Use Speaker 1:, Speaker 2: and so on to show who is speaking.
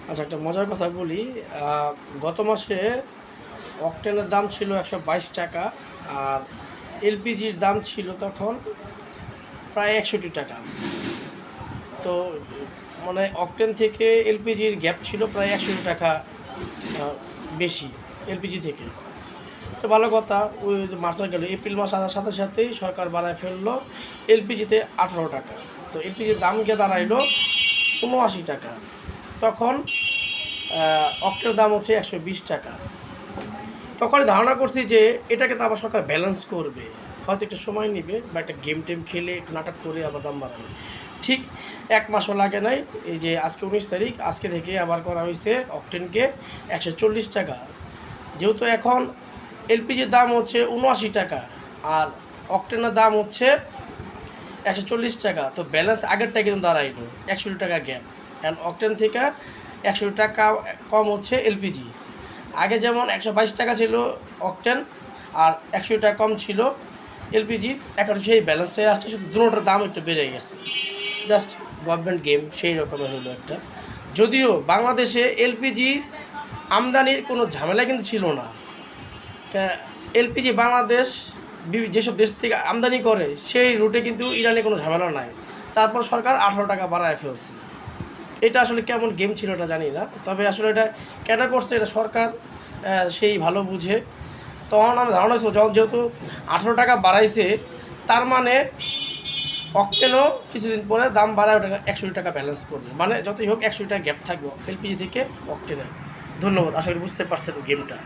Speaker 1: আচ্ছা, একটা মজার কথা বলি। গত মাসে অকটেনের দাম ছিল ১২২ টাকা, আর এলপিজির দাম ছিল তখন প্রায় ৬১ টাকা। তো মানে অকটেন থেকে এলপিজির গ্যাপ ছিল প্রায় ৬১ টাকা বেশি এলপিজি থেকে। তো ভালো কথা, ওই যে মাস গেল, এপ্রিল মাস আসার সাথে সাথেই সরকার বাড়ায় ফেললো এলপিজিতে ১৮ টাকা। তো এলপিজির দাম গিয়ে দাঁড়াইলো ৭৯ টাকা। তখন অক্টের দাম হচ্ছে ১২০ টাকা। তখন ধারণা করছি যে এটাকে তো আবার সরকার ব্যালেন্স করবে, হয়তো একটু সময় নেবে বা একটা গেম টেম খেলে একটু নাটক করে আবার দাম বাড়াবে। ঠিক ১ মাসও লাগে নাই, এই যে আজকে ১৯ তারিখ, আজকে থেকে আবার করা হয়েছে অকটেনকে ১৪০ টাকা। যেহেতু এখন এলপিজির দাম হচ্ছে ৭৯ টাকা আর অকটেনের দাম হচ্ছে ১৪০ টাকা, তো ব্যালেন্স আগেরটা কিন্তু দাঁড়াইলো ৬১ টাকা গ্যাপ। অ্যান্ড অকটেন থেকে ৬১ টাকা কম হচ্ছে এলপিজি। আগে যেমন ১২২ টাকা ছিল অকটেন আর ১০০ টাকা কম ছিল এলপিজি, এখন সেই ব্যালেন্সটাই আসছে, শুধু দুটোটার দাম একটু বেড়ে গেছে। জাস্ট গভর্নমেন্ট গেম সেই রকমের হলো একটা। যদিও বাংলাদেশে এলপিজি আমদানির কোনো ঝামেলা কিন্তু ছিল না। এলপিজি বাংলাদেশ যেসব দেশ থেকে আমদানি করে সেই রুটে কিন্তু ইরানে কোনো ঝামেলা নাই, তারপর সরকার ১৮ টাকা বাড়ায় ফেলছে। এটা আসলে কেমন গেম ছিল এটা জানি না, তবে আসলে এটা কেন করছে এটা সরকার সেই ভালো বুঝে। তখন আমার ধারণা ছিল যখন যেহেতু ১৮ টাকা বাড়াইছে, তার মানে অকটেনও কিছুদিন পরে দাম বাড়ায় ওটা ৬১ টাকা ব্যালেন্স করবে, মানে যতই হোক ৬১ টাকা গ্যাপ থাকবে এলপিজি থেকে অকটেনে। ধন্যবাদ, আশা করি বুঝতে পারছেন গেমটা।